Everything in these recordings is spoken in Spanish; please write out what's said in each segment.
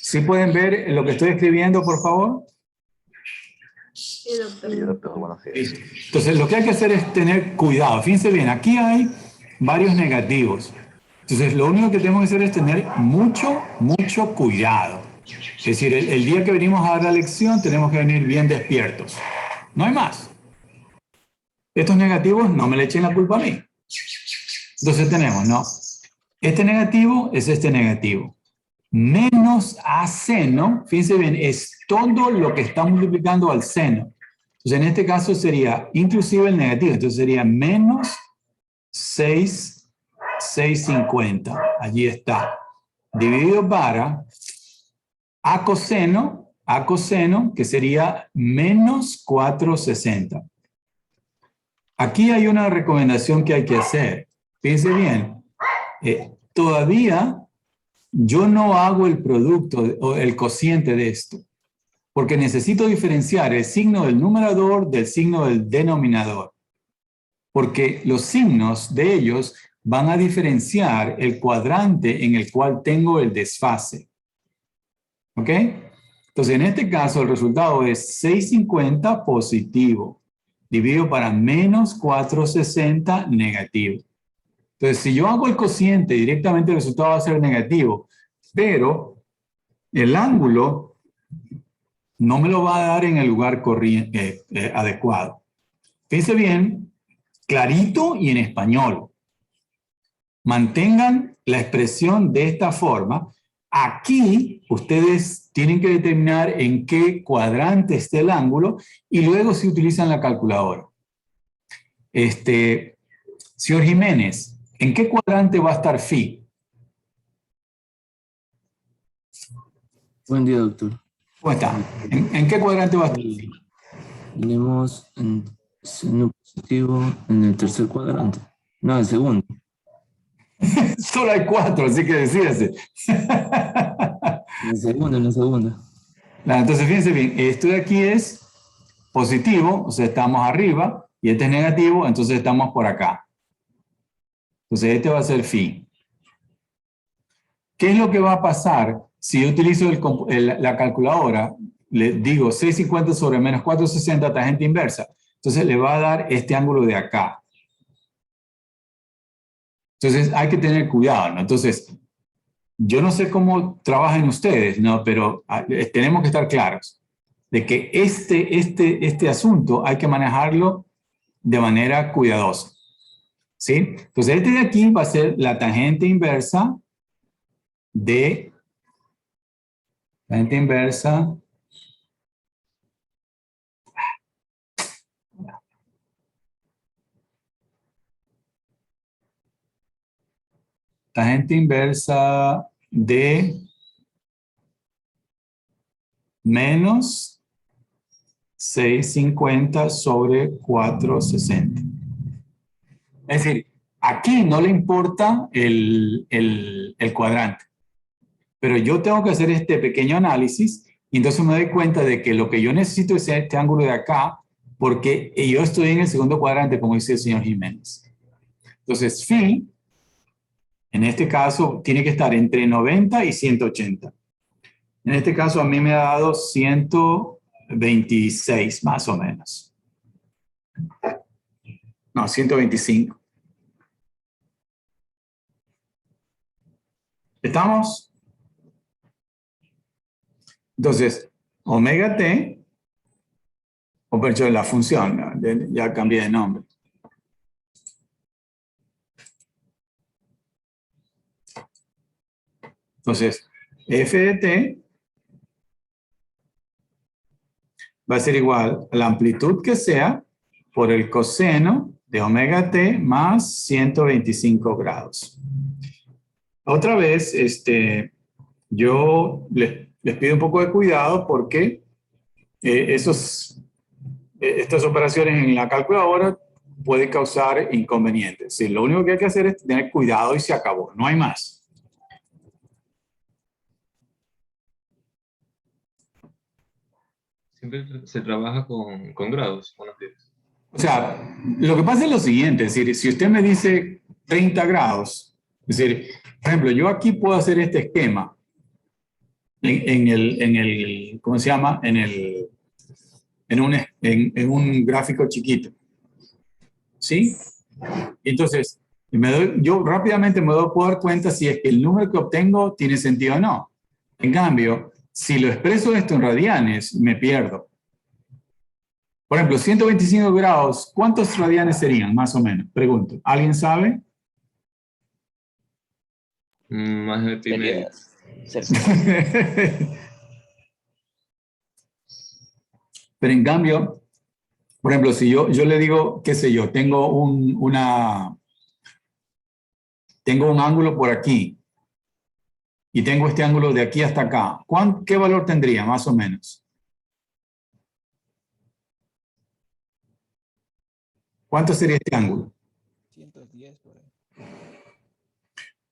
¿Sí pueden ver lo que estoy escribiendo, por favor? Sí, doctor. Sí, doctor, buenos días. Entonces, lo que hay que hacer es tener cuidado. Fíjense bien, aquí hay varios negativos. Entonces, lo único que tenemos que hacer es tener mucho, mucho cuidado. Es decir, el día que venimos a dar la lección, tenemos que venir bien despiertos. No hay más. Estos negativos no me le echen la culpa a mí. Entonces tenemos, ¿no? Este negativo es este negativo. Menos a seno, fíjense bien, es todo lo que está multiplicando al seno. Entonces, en este caso sería inclusive el negativo. Entonces sería menos 650. Allí está. Dividido para a coseno, que sería menos 460. Aquí hay una recomendación que hay que hacer. Fíjense bien. Todavía yo no hago el producto o el cociente de esto, porque necesito diferenciar el signo del numerador del signo del denominador, porque los signos de ellos van a diferenciar el cuadrante en el cual tengo el desfase. ¿Ok? Entonces, en este caso, el resultado es 650 positivo, dividido para menos 460 negativo. Entonces, si yo hago el cociente, directamente el resultado va a ser negativo, pero el ángulo no me lo va a dar en el lugar adecuado. Fíjense bien, clarito y en español. Mantengan la expresión de esta forma. Aquí ustedes tienen que determinar en qué cuadrante está el ángulo y luego si utilizan la calculadora. Señor Jiménez, ¿en qué cuadrante va a estar phi? Buen día, doctor. ¿Cómo está? ¿En qué cuadrante va a estar phi? Tenemos en seno positivo en el tercer cuadrante. No, el segundo. Solo hay 4, así que decídase. En el segundo, en el segundo. Entonces, fíjense bien, esto de aquí es positivo, o sea, estamos arriba, y este es negativo, entonces estamos por acá. Entonces, este va a ser phi. ¿Qué es lo que va a pasar si yo utilizo la calculadora? Le digo 650 sobre menos 460 tangente inversa. Entonces, le va a dar este ángulo de acá. Entonces, hay que tener cuidado, ¿no? Entonces, yo no sé cómo trabajan ustedes, ¿no? Pero tenemos que estar claros de que este asunto hay que manejarlo de manera cuidadosa, ¿sí? Entonces, este de aquí va a ser la tangente inversa de tangente inversa de menos 650 sobre 460. Es decir, aquí no le importa el cuadrante, pero yo tengo que hacer este pequeño análisis y entonces me doy cuenta de que lo que yo necesito es este ángulo de acá, porque yo estoy en el segundo cuadrante, como dice el señor Jiménez. Entonces, phi, en este caso, tiene que estar entre 90 y 180. En este caso, a mí me ha dado 126, más o menos. No, 125. ¿Estamos? Entonces, omega t, o por hecho la función, ¿no? Ya cambié de nombre. Entonces, f de t va a ser igual a la amplitud que sea por el coseno de omega t más 125 grados. Otra vez, yo les pido un poco de cuidado porque estas operaciones en la calculadora pueden causar inconvenientes. Sí, lo único que hay que hacer es tener cuidado y se acabó, no hay más. Siempre se trabaja con grados. Buenos días. O sea, lo que pasa es lo siguiente, es decir, si usted me dice 30 grados, es decir, por ejemplo, yo aquí puedo hacer este esquema. ¿cómo se llama? En un gráfico chiquito. ¿Sí? Entonces, yo rápidamente puedo dar cuenta si es que el número que obtengo tiene sentido o no. En cambio, si lo expreso esto en radianes, me pierdo. Por ejemplo, 125 grados, ¿cuántos radianes serían, más o menos? Pregunto. ¿Alguien sabe? Más de pi medio. Pero en cambio, por ejemplo, si yo le digo, qué sé yo, tengo un ángulo por aquí y tengo este ángulo de aquí hasta acá, ¿qué valor tendría, más o menos? ¿Cuánto sería este ángulo? 110 por ahí.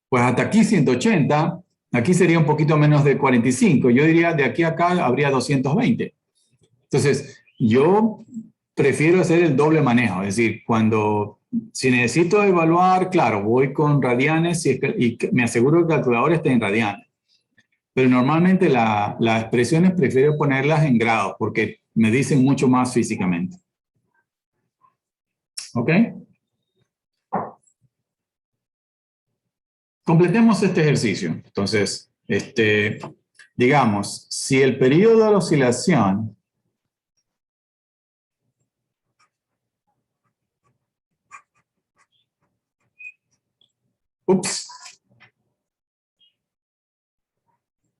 Pues hasta aquí 180, aquí sería un poquito menos de 45. Yo diría de aquí a acá habría 220. Entonces, yo prefiero hacer el doble manejo, es decir, si necesito evaluar, claro, voy con radianes y me aseguro que el calculador esté en radianes. Pero normalmente las expresiones prefiero ponerlas en grados porque me dicen mucho más físicamente. ¿Ok? Completemos este ejercicio. Entonces, digamos, si el periodo de oscilación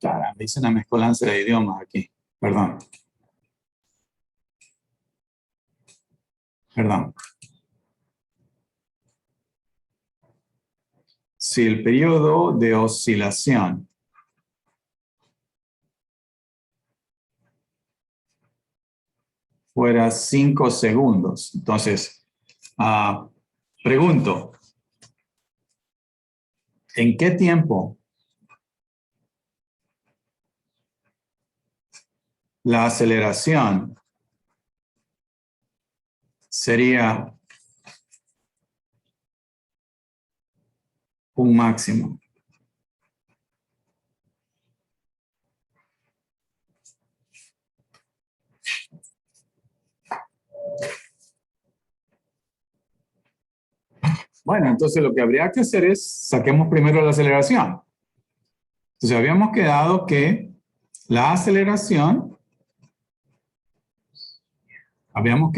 caramba, hice una mezcolanza de idiomas aquí. Perdón. Si el periodo de oscilación fuera 5 segundos, entonces, pregunto, ¿en qué tiempo la aceleración sería un máximo? Bueno, entonces lo que habría que hacer es, saquemos primero la aceleración. Entonces habíamos quedado que la aceleración, vamos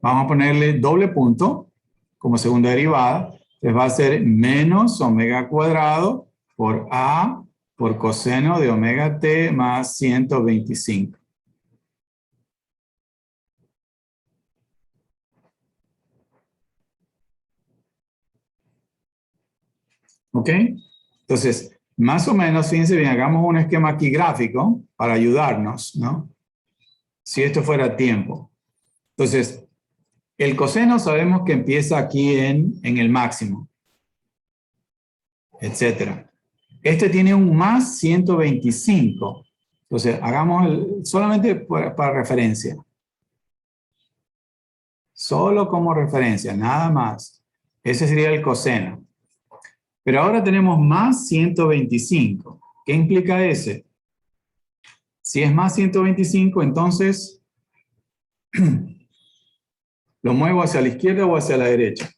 a ponerle doble punto como segunda derivada, entonces va a ser menos omega cuadrado por A por coseno de omega t más 125. ¿Ok? Entonces, más o menos, fíjense bien, hagamos un esquema aquí gráfico para ayudarnos, ¿no? Si esto fuera tiempo. Entonces, el coseno sabemos que empieza aquí en el máximo, etcétera. Este tiene un más 125. Entonces, hagamos solamente para referencia. Solo como referencia, nada más. Ese sería el coseno. Pero ahora tenemos más 125. ¿Qué implica ese? Si es más 125, entonces ¿lo muevo hacia la izquierda o hacia la derecha?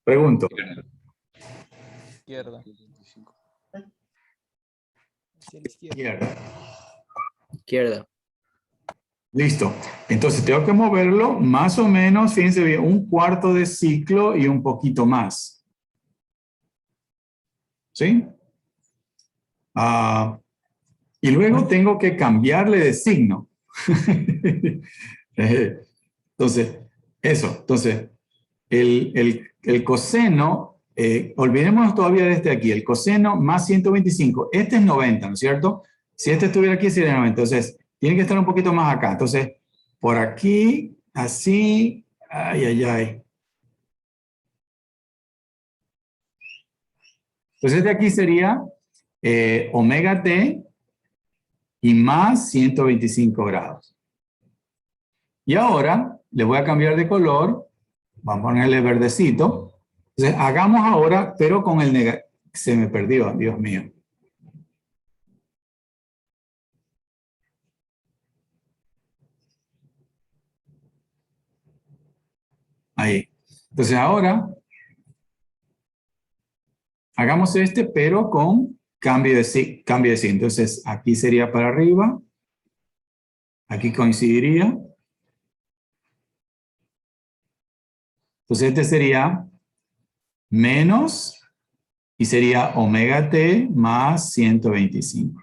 Pregunto. Izquierda. Hacia la izquierda. Izquierda. Izquierda. Listo. Entonces tengo que moverlo más o menos, fíjense bien, un cuarto de ciclo y un poquito más. ¿Sí? Y luego tengo que cambiarle de signo. Entonces, eso. Entonces, el coseno, olvidémonos todavía de este aquí, el coseno más 125, este es 90, ¿no es cierto? Si este estuviera aquí sería 90, entonces tiene que estar un poquito más acá. Entonces, por aquí, así, ay, ay, ay. Entonces, este aquí sería omega t y más 125 grados. Y ahora le voy a cambiar de color, vamos a ponerle verdecito. Entonces, hagamos ahora, pero con el negativo. Se me perdió, Dios mío. Ahí. Entonces ahora, hagamos este, pero con cambio de signo. Entonces aquí sería para arriba. Aquí coincidiría. Entonces este sería menos, y sería omega t más 125.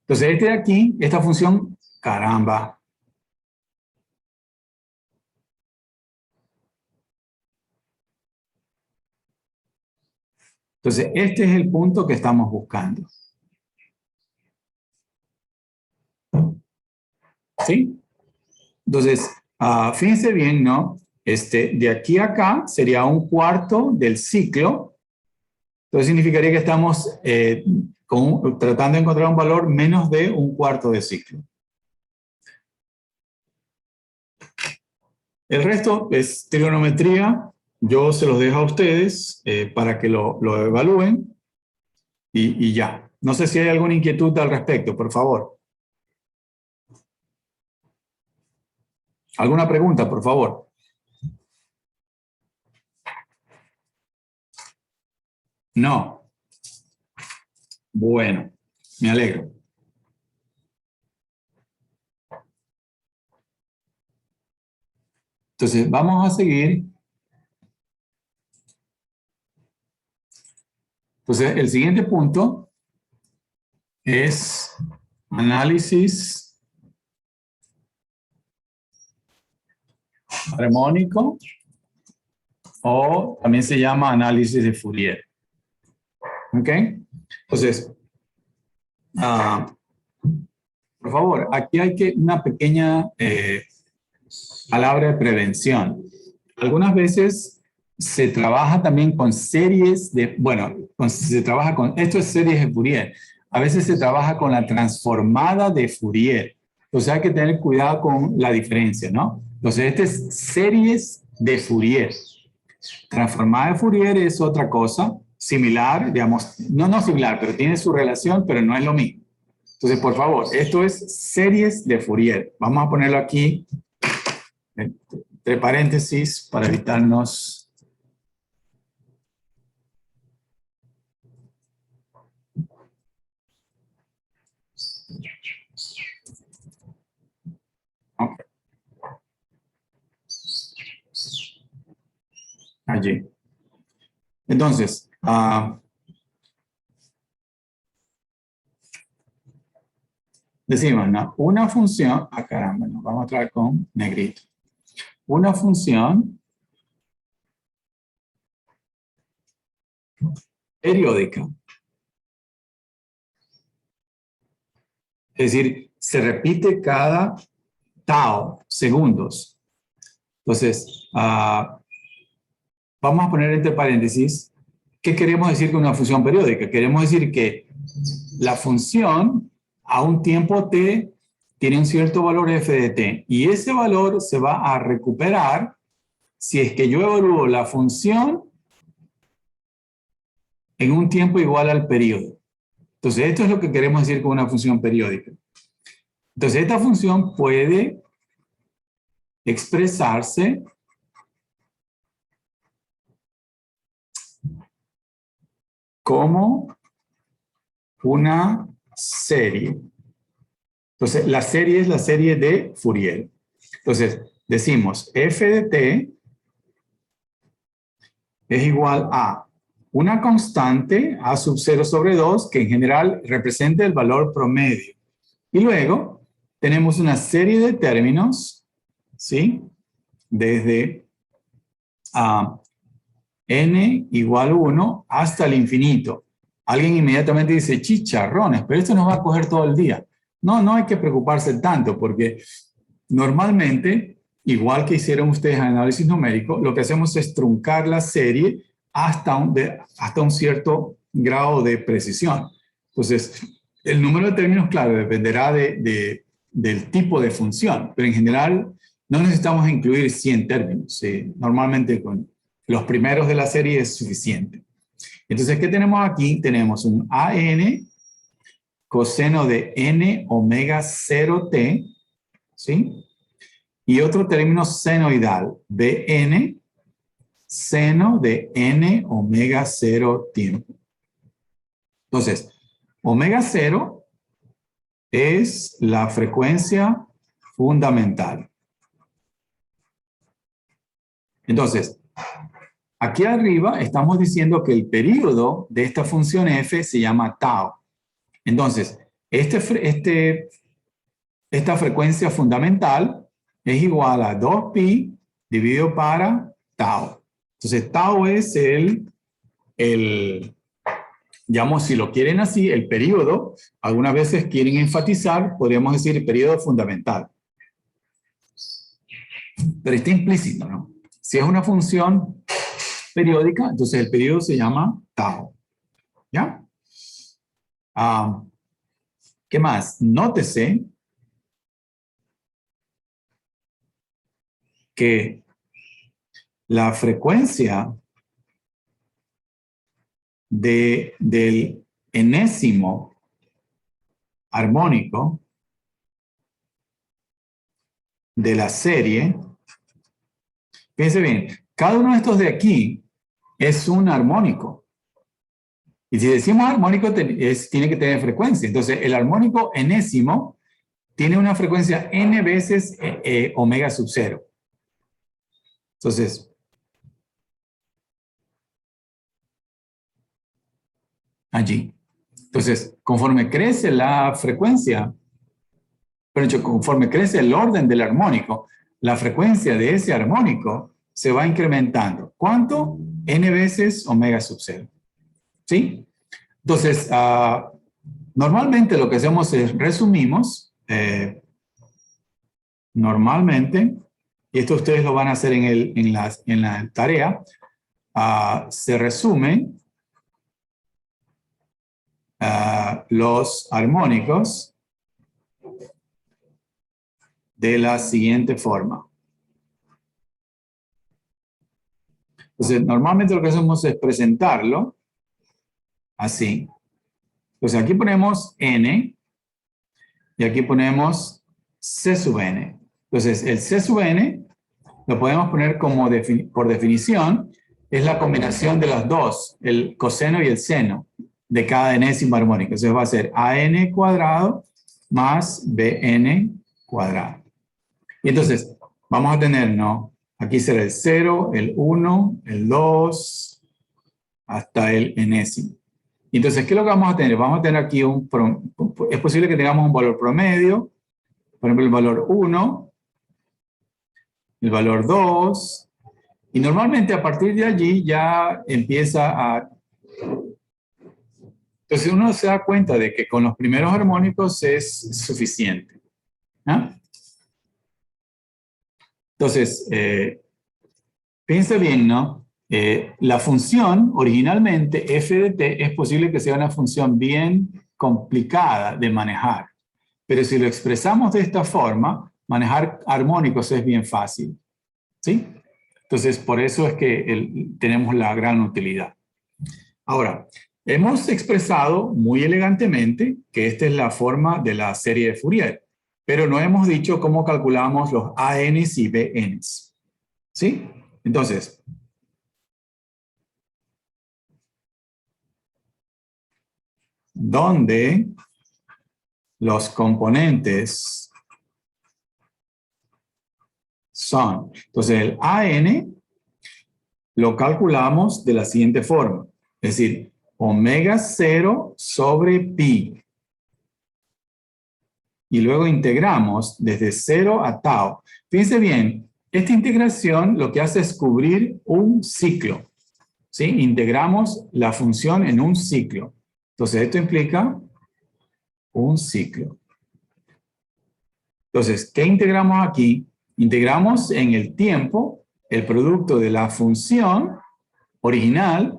Entonces este de aquí, esta función, caramba. Entonces este es el punto que estamos buscando. ¿Sí? Entonces, fíjense bien, ¿no? De aquí a acá sería un cuarto del ciclo. Entonces significaría que estamos tratando de encontrar un valor menos de un cuarto de ciclo. El resto es trigonometría. Yo se los dejo a ustedes para que lo evalúen y ya. No sé si hay alguna inquietud al respecto, por favor. ¿Alguna pregunta, por favor? No. Bueno, me alegro. Entonces, vamos a seguir. Entonces, el siguiente punto es análisis armónico, o también se llama análisis de Fourier. ¿Ok? Entonces, por favor, aquí hay una pequeña palabra de prevención. Algunas veces se trabaja también con series de, esto es series de Fourier. A veces se trabaja con la transformada de Fourier. Entonces hay que tener cuidado con la diferencia, ¿no? Entonces este es series de Fourier. Transformada de Fourier es otra cosa, similar, digamos, no similar, pero tiene su relación, pero no es lo mismo. Entonces, por favor, esto es series de Fourier. Vamos a ponerlo aquí entre paréntesis para evitarnos. Okay. Allí. Entonces, decimos, ¿no? Una función, caramba, nos vamos a traer con negrito. Una función periódica. Es decir, se repite cada tau, segundos. Entonces, vamos a poner entre paréntesis, ¿qué queremos decir con una función periódica? Queremos decir que la función a un tiempo t tiene un cierto valor f de t, y ese valor se va a recuperar si es que yo evalúo la función en un tiempo igual al periodo. Entonces, esto es lo que queremos decir con una función periódica. Entonces, esta función puede expresarse como una serie. Entonces, la serie es la serie de Fourier. Entonces, decimos f de t es igual a una constante, a sub 0 sobre 2, que en general representa el valor promedio. Y luego tenemos una serie de términos, ¿sí? Desde n igual 1 hasta el infinito. Alguien inmediatamente dice, chicharrones, pero esto nos va a coger todo el día. No hay que preocuparse tanto, porque normalmente, igual que hicieron ustedes en análisis numérico, lo que hacemos es truncar la serie hasta un cierto grado de precisión. Entonces, el número de términos, claro, dependerá del tipo de función, pero en general no necesitamos incluir 100 términos. Normalmente con los primeros de la serie es suficiente. Entonces, ¿qué tenemos aquí? Tenemos un AN coseno de n omega 0t, ¿sí? Y otro término senoidal, Bn seno de n omega 0 tiempo. Entonces, omega 0 es la frecuencia fundamental. Entonces, aquí arriba estamos diciendo que el periodo de esta función f se llama tau. Entonces, esta frecuencia fundamental es igual a 2pi dividido para tau. Entonces, tau es digamos, si lo quieren así, el periodo. Algunas veces quieren enfatizar, podríamos decir, el periodo fundamental. Pero está implícito, ¿no? Si es una función periódica, entonces el periodo se llama tau. ¿Ya? ¿Qué más? Nótese que la frecuencia del enésimo armónico de la serie, fíjense bien, cada uno de estos de aquí es un armónico. Y si decimos armónico, tiene que tener frecuencia. Entonces, el armónico enésimo tiene una frecuencia n veces omega sub 0. Entonces, allí. Entonces, conforme crece la frecuencia, pero conforme crece el orden del armónico, la frecuencia de ese armónico se va incrementando. ¿Cuánto? N veces omega sub 0. ¿Sí? Entonces, normalmente lo que hacemos es resumimos, normalmente, y esto ustedes lo van a hacer en la tarea, se resumen los armónicos de la siguiente forma. Entonces, normalmente lo que hacemos es presentarlo así. Entonces, aquí ponemos n y aquí ponemos c sub n. Entonces, el c sub n lo podemos poner como por definición, es la combinación de las dos, el coseno y el seno de cada enésimo armónico. Entonces va a ser an cuadrado más bn cuadrado. Y entonces, vamos a tener, ¿no? Aquí será el 0, el 1, el 2, hasta el enésimo. Entonces, ¿qué es lo que vamos a tener? Vamos a tener aquí es posible que tengamos un valor promedio, por ejemplo, el valor 1, el valor 2, y normalmente a partir de allí ya empieza a... Entonces uno se da cuenta de que con los primeros armónicos es suficiente. ¿Ah? Entonces, piensa bien, ¿no? La función, originalmente, f de t, es posible que sea una función bien complicada de manejar. Pero si lo expresamos de esta forma, manejar armónicos es bien fácil. ¿Sí? Entonces, por eso es que tenemos la gran utilidad. Ahora, hemos expresado muy elegantemente que esta es la forma de la serie de Fourier, pero no hemos dicho cómo calculamos los ANs y BNs. ¿Sí? Entonces, donde los componentes son. Entonces, el AN lo calculamos de la siguiente forma. Es decir, omega 0 sobre pi. Y luego integramos desde 0 a tau. Fíjense bien, esta integración lo que hace es cubrir un ciclo. ¿Sí? Integramos la función en un ciclo. Entonces, esto implica un ciclo. Entonces, ¿qué integramos aquí? Integramos en el tiempo el producto de la función original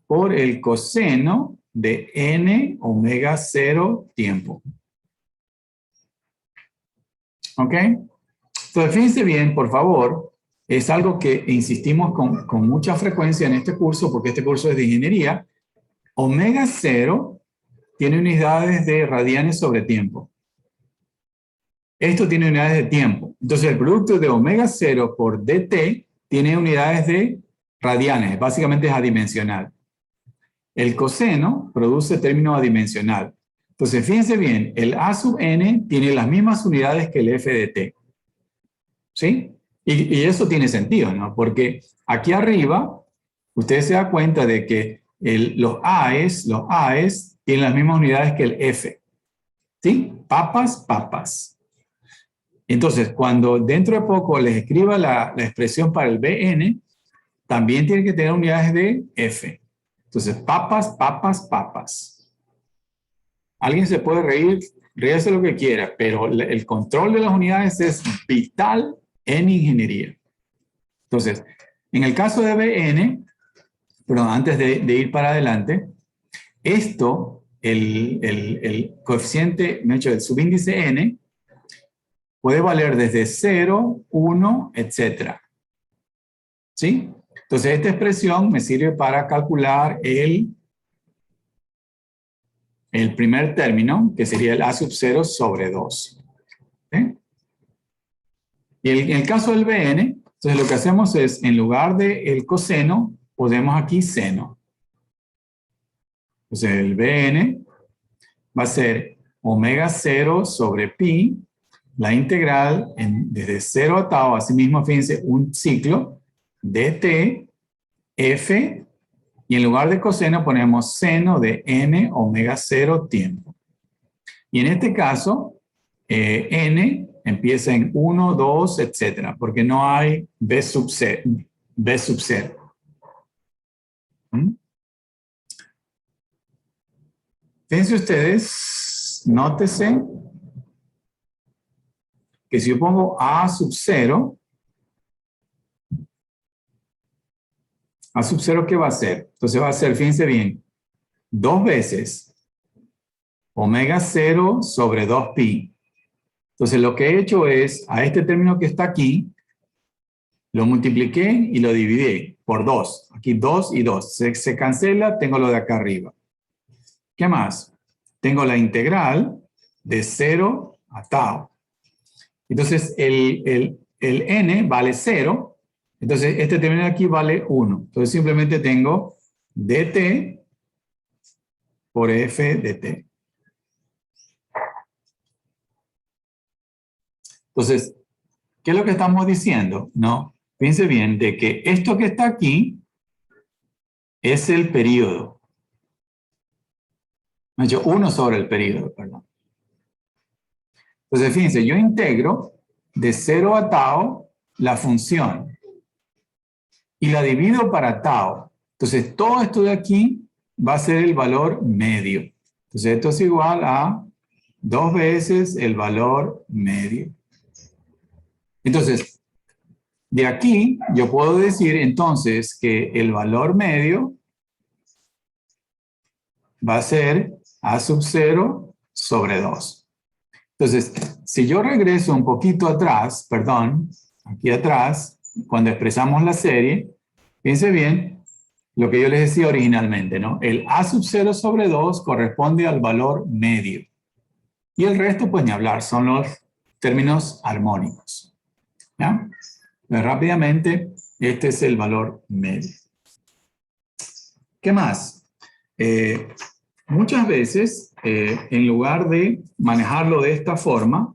por el coseno de n omega 0 tiempo. ¿Ok? Entonces, fíjense bien, por favor, es algo que insistimos con mucha frecuencia en este curso, porque este curso es de ingeniería. Omega 0 tiene unidades de radianes sobre tiempo. Esto tiene unidades de tiempo. Entonces, el producto de omega 0 por dt tiene unidades de radianes, básicamente es adimensional. El coseno produce término adimensional. Entonces, fíjense bien, el A sub n tiene las mismas unidades que el f de t. ¿Sí? Y eso tiene sentido, ¿no? Porque aquí arriba, ustedes se dan cuenta de que los A's tienen las mismas unidades que el F. ¿Sí? Papas, papas. Entonces, cuando dentro de poco les escriba la expresión para el Bn, también tiene que tener unidades de F. Entonces, papas, papas, papas. Alguien se puede reír, ríase lo que quiera, pero el control de las unidades es vital en ingeniería. Entonces, en el caso de Bn, perdón, antes de ir para adelante, esto, el coeficiente, me he dicho, el subíndice n, puede valer desde 0, 1, etc. ¿Sí? Entonces, esta expresión me sirve para calcular el primer término, que sería el A sub 0 sobre 2. ¿Sí? Y en el caso del Bn, entonces lo que hacemos es, en lugar del coseno, ponemos aquí seno. Entonces el Bn va a ser omega 0 sobre pi, la integral desde 0 a tau, asimismo, fíjense, un ciclo, dt, f, y en lugar de coseno ponemos seno de n omega 0 tiempo. Y en este caso, n empieza en 1, 2, etc., porque no hay b sub 0. Fíjense ustedes, nótese que si yo pongo a sub 0, a sub 0, ¿qué va a hacer? Entonces va a ser, fíjense bien, 2 veces omega 0 sobre 2pi. Entonces lo que he hecho es, a este término que está aquí, lo multipliqué y lo dividí por 2. Aquí 2 y 2. Se cancela, tengo lo de acá arriba. ¿Qué más? Tengo la integral de 0 a tau. Entonces el n vale 0. Entonces este término de aquí vale 1. Entonces simplemente tengo dt por f de t. Entonces, ¿qué es lo que estamos diciendo? No, fíjense bien de que esto que está aquí es el periodo. Me he hecho 1 sobre el periodo, perdón. Entonces, fíjense, yo integro de 0 a tau la función y la divido para tau. Entonces, todo esto de aquí va a ser el valor medio. Entonces, esto es igual a 2 veces el valor medio. Entonces, de aquí yo puedo decir entonces que el valor medio va a ser A sub 0 sobre 2. Entonces, si yo regreso un poquito atrás, perdón, aquí atrás, cuando expresamos la serie, fíjense bien lo que yo les decía originalmente, ¿no? El A sub 0 sobre 2 corresponde al valor medio. Y el resto, pues ni hablar, son los términos armónicos. ¿Ya? Pero rápidamente, este es el valor medio. ¿Qué más? Muchas veces, en lugar de manejarlo de esta forma,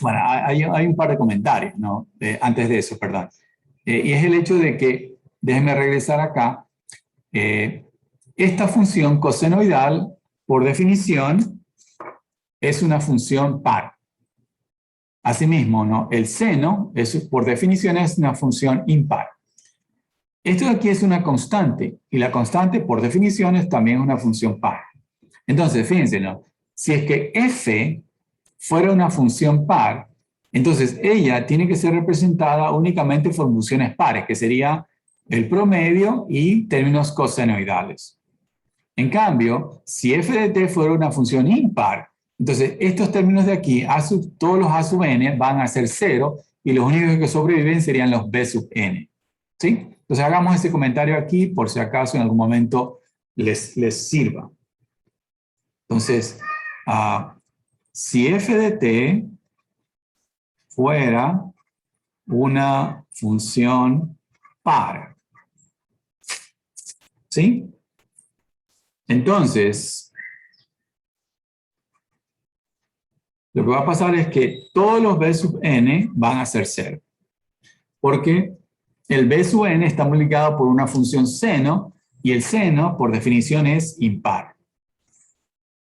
bueno, hay un par de comentarios, ¿no? Antes de eso, perdón. Y es el hecho de que, déjenme regresar acá, esta función cosenoidal, por definición, es una función par. Asimismo, ¿no? El seno, por definición, es una función impar. Esto de aquí es una constante, y la constante, por definición, es también una función par. Entonces, fíjense, ¿no? Si es que f fuera una función par, entonces ella tiene que ser representada únicamente por funciones pares, que sería el promedio y términos cosenoidales. En cambio, si f de t fuera una función impar, entonces estos términos de aquí, todos los a sub n van a ser 0 y los únicos que sobreviven serían los b sub n. ¿Sí? Entonces hagamos ese comentario aquí por si acaso en algún momento les sirva. Entonces, si f de t fuera una función par. ¿Sí? Entonces, lo que va a pasar es que todos los b sub n van a ser 0. Porque el b sub n está multiplicado por una función seno, y el seno, por definición, es impar.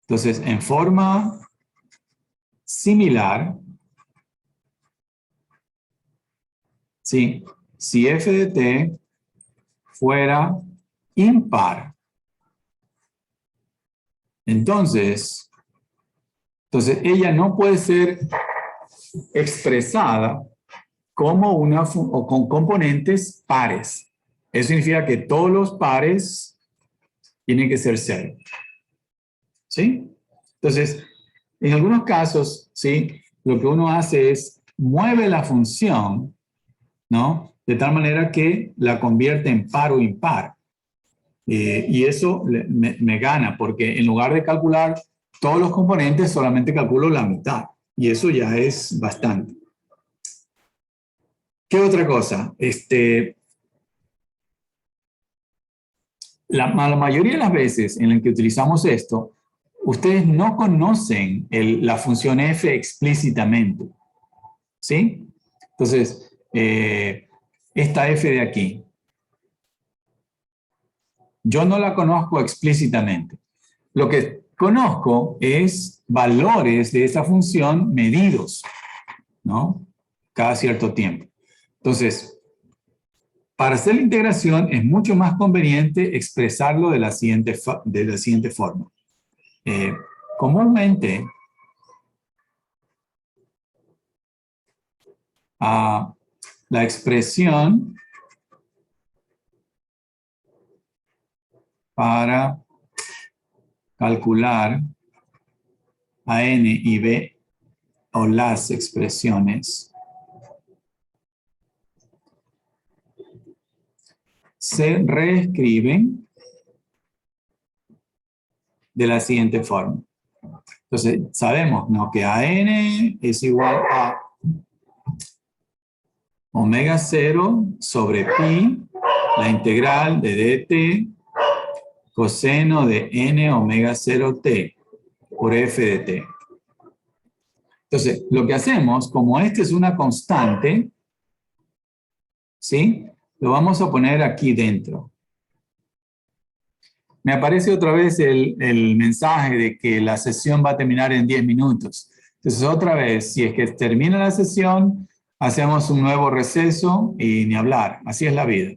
Entonces, en forma similar, ¿sí? Si f de t fuera impar, entonces ella no puede ser expresada como o con componentes pares. Eso significa que todos los pares tienen que ser 0. ¿Sí? Entonces, en algunos casos, ¿sí? Lo que uno hace es mueve la función, ¿no? De tal manera que la convierte en par o impar. Y eso me gana, porque en lugar de calcular todos los componentes, solamente calculo la mitad. Y eso ya es bastante. ¿Qué otra cosa? La mayoría de las veces en las que utilizamos esto, ustedes no conocen la función f explícitamente. ¿Sí? Entonces, esta f de aquí, yo no la conozco explícitamente. Lo que conozco es valores de esa función medidos, ¿no? Cada cierto tiempo. Entonces, para hacer la integración es mucho más conveniente expresarlo de la siguiente forma. Comúnmente, la expresión para calcular a n y b, o las expresiones, se reescriben de la siguiente forma. Entonces, sabemos, ¿no?, que a n es igual a omega 0 sobre pi, la integral de dt, coseno de n omega 0t por f de t. Entonces, lo que hacemos, como esta es una constante, ¿sí?, lo vamos a poner aquí dentro. Me aparece otra vez el mensaje de que la sesión va a terminar en 10 minutos. Entonces, otra vez, si es que termina la sesión, hacemos un nuevo receso y ni hablar. Así es la vida.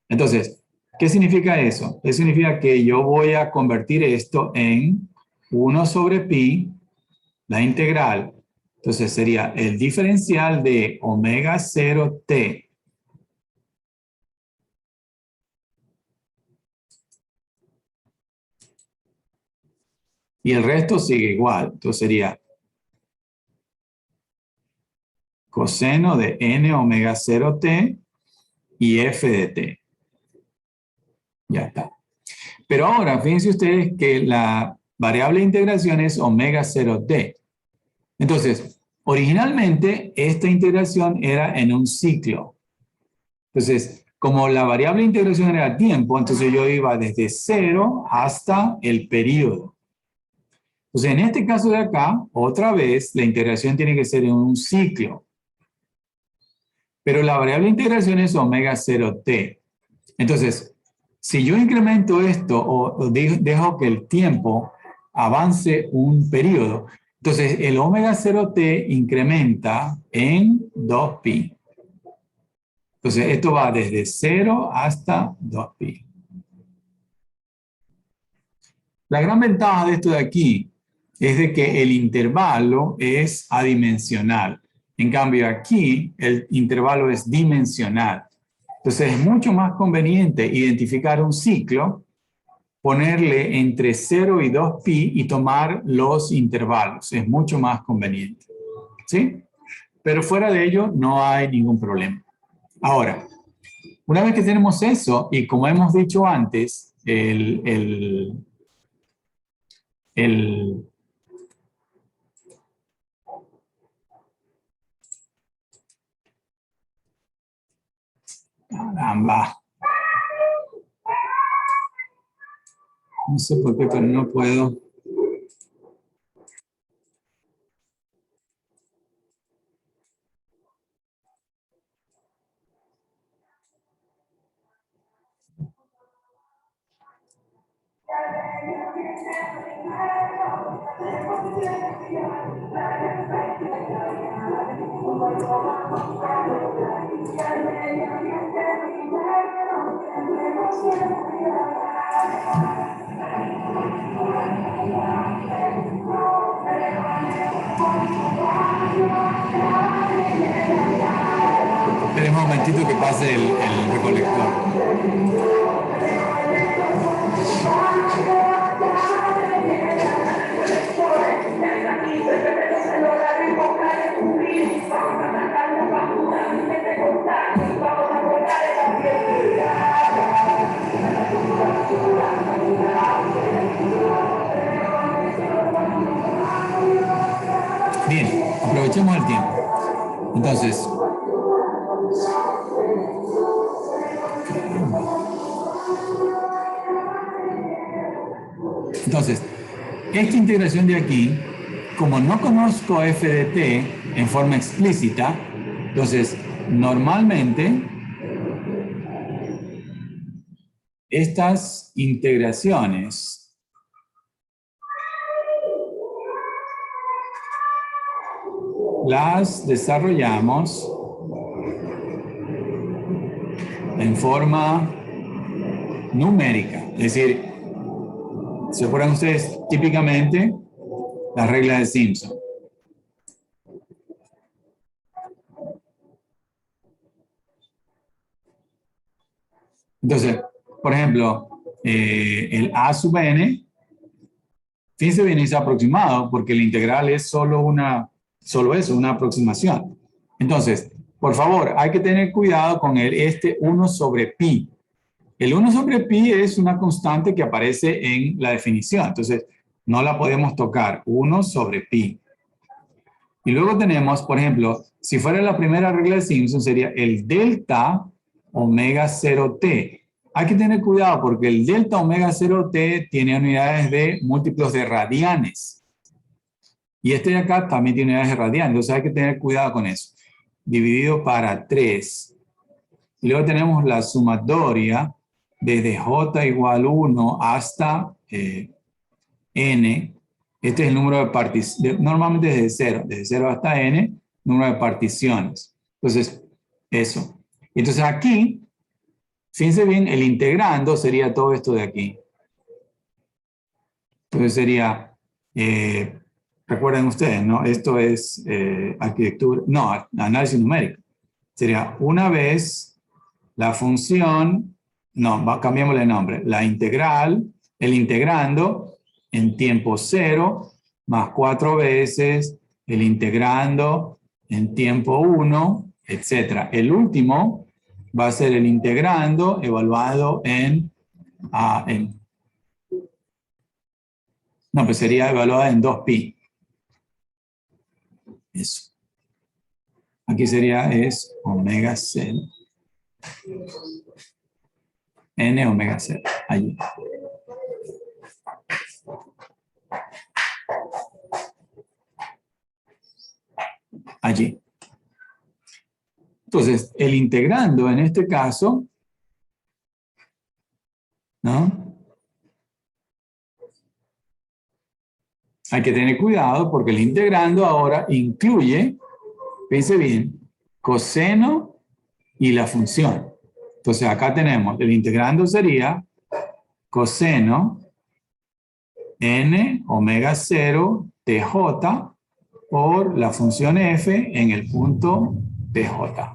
Entonces, ¿qué significa eso? Eso significa que yo voy a convertir esto en 1 sobre pi, la integral. Entonces, sería el diferencial de omega 0t y el resto sigue igual. Entonces sería coseno de n omega 0t y f de t. Ya está. Pero ahora, fíjense ustedes que la variable de integración es omega 0t. Entonces, originalmente esta integración era en un ciclo. Entonces, como la variable de integración era tiempo, entonces yo iba desde 0 hasta el periodo. Entonces, en este caso de acá, otra vez, la integración tiene que ser en un ciclo. Pero la variable de integración es omega 0t. Entonces, si yo incremento esto o dejo que el tiempo avance un periodo, entonces el omega 0t incrementa en 2pi. Entonces, esto va desde 0 hasta 2pi. La gran ventaja de esto de aquí es de que el intervalo es adimensional. En cambio, aquí el intervalo es dimensional. Entonces, es mucho más conveniente identificar un ciclo, ponerle entre 0 y 2pi y tomar los intervalos. Es mucho más conveniente. ¿Sí? Pero fuera de ello, no hay ningún problema. Ahora, una vez que tenemos eso, y como hemos dicho antes, Caramba. No sé por qué, pero no puedo. Esperen un momentito que pase el recolector. Bien, aprovechemos el tiempo. Entonces, esta integración de aquí, como no conozco f de t en forma explícita, entonces, normalmente, estas integraciones las desarrollamos en forma numérica. Es decir, se acuerdan ustedes típicamente las reglas de Simpson. Entonces, por ejemplo, el a sub n, fíjense bien, es aproximado porque el integral es solo eso, una aproximación. Entonces, por favor, hay que tener cuidado con este 1 sobre pi. El 1 sobre pi es una constante que aparece en la definición, entonces no la podemos tocar, 1 sobre pi. Y luego tenemos, por ejemplo, si fuera la primera regla de Simpson, sería el delta omega 0t. Hay que tener cuidado porque el delta omega 0t tiene unidades de múltiplos de radianes. Y este de acá también tiene unidades de radianes, entonces hay que tener cuidado con eso. Dividido para 3. Y luego tenemos la sumatoria desde j igual 1 hasta n. Este es el número de particiones, normalmente desde 0 hasta n, número de particiones. Entonces, eso. Entonces aquí, fíjense bien, el integrando sería todo esto de aquí. Entonces sería, recuerden ustedes, ¿no? Esto es arquitectura, no, análisis numérico. Sería una vez la función, no, cambiémosle el nombre, la integral, el integrando en tiempo 0 más 4 veces el integrando en tiempo 1, etc. El último va a ser el integrando evaluado no, pues sería evaluada en 2pi. Eso. Aquí sería es omega 0. N omega 0. Allí. Allí. Entonces, el integrando en este caso, ¿no? Hay que tener cuidado porque el integrando ahora incluye, fíjense bien, coseno y la función. Entonces, acá tenemos, el integrando sería coseno n omega 0 tj por la función f en el punto tj.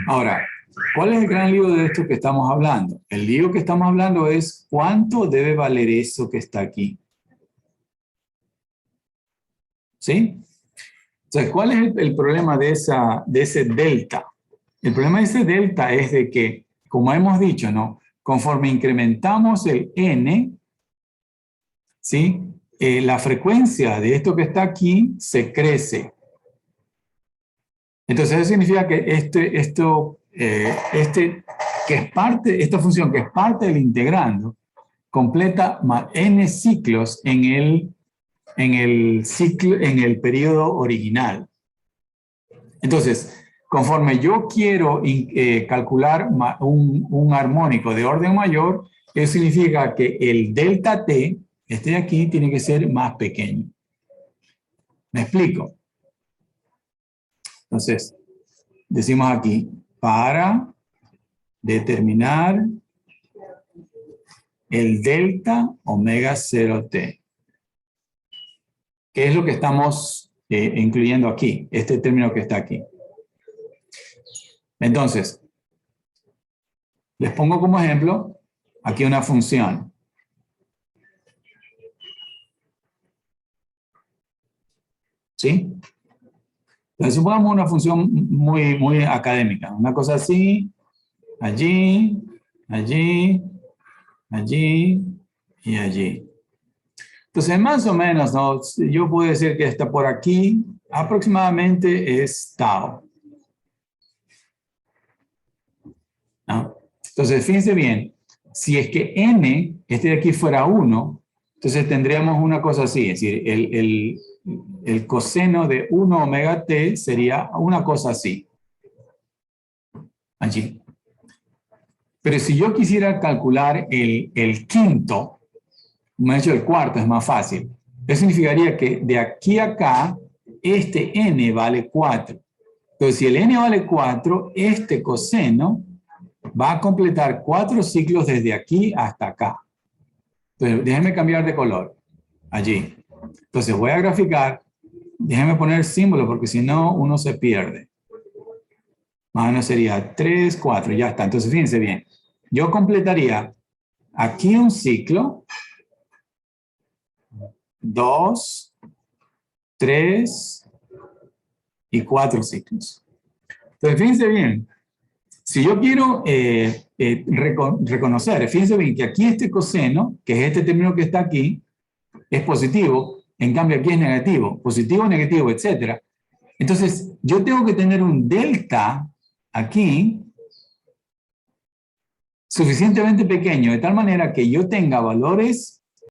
Ahora, ¿cuál es el gran lío de esto que estamos hablando? El lío que estamos hablando es cuánto debe valer eso que está aquí. ¿Sí? Entonces, ¿cuál es el problema de ese delta? El problema de ese delta es de que, como hemos dicho, ¿no? Conforme incrementamos el n, ¿sí? la frecuencia de esto que está aquí se crece. Entonces eso significa que esta función que es parte del integrando completa n ciclos en el periodo original. Entonces, conforme yo quiero calcular un armónico de orden mayor, eso significa que el delta t, este de aquí, tiene que ser más pequeño. ¿Me explico? Entonces, decimos aquí, para determinar el delta omega 0t. ¿Qué es lo que estamos incluyendo aquí? Este término que está aquí. Entonces, les pongo como ejemplo aquí una función. ¿Sí? Entonces, supongamos una función muy académica. Una cosa así, allí, allí, allí y allí. Entonces, más o menos, ¿no? Yo puedo decir que está por aquí, aproximadamente es tau. ¿No? Entonces, fíjense bien, si es que n, este de aquí fuera 1, entonces tendríamos una cosa así, es decir, el coseno de 1 omega t sería una cosa así. Allí. Pero si yo quisiera calcular el quinto, me he hecho el cuarto, es más fácil. Eso significaría que de aquí a acá, este n vale 4. Entonces, si el n vale 4, este coseno va a completar 4 ciclos desde aquí hasta acá. Entonces, déjenme cambiar de color. Allí. Entonces, voy a graficar. Déjenme poner símbolo porque si no, uno se pierde. Más o menos sería 3, 4, ya está. Entonces, fíjense bien. Yo completaría aquí un ciclo, 2, 3 y 4 ciclos. Entonces, fíjense bien. Si yo quiero reconocer, fíjense bien que aquí este coseno, que es este término que está aquí, es positivo, en cambio aquí es negativo, positivo, negativo, etc. Entonces, yo tengo que tener un delta aquí suficientemente pequeño, de tal manera que yo tenga valores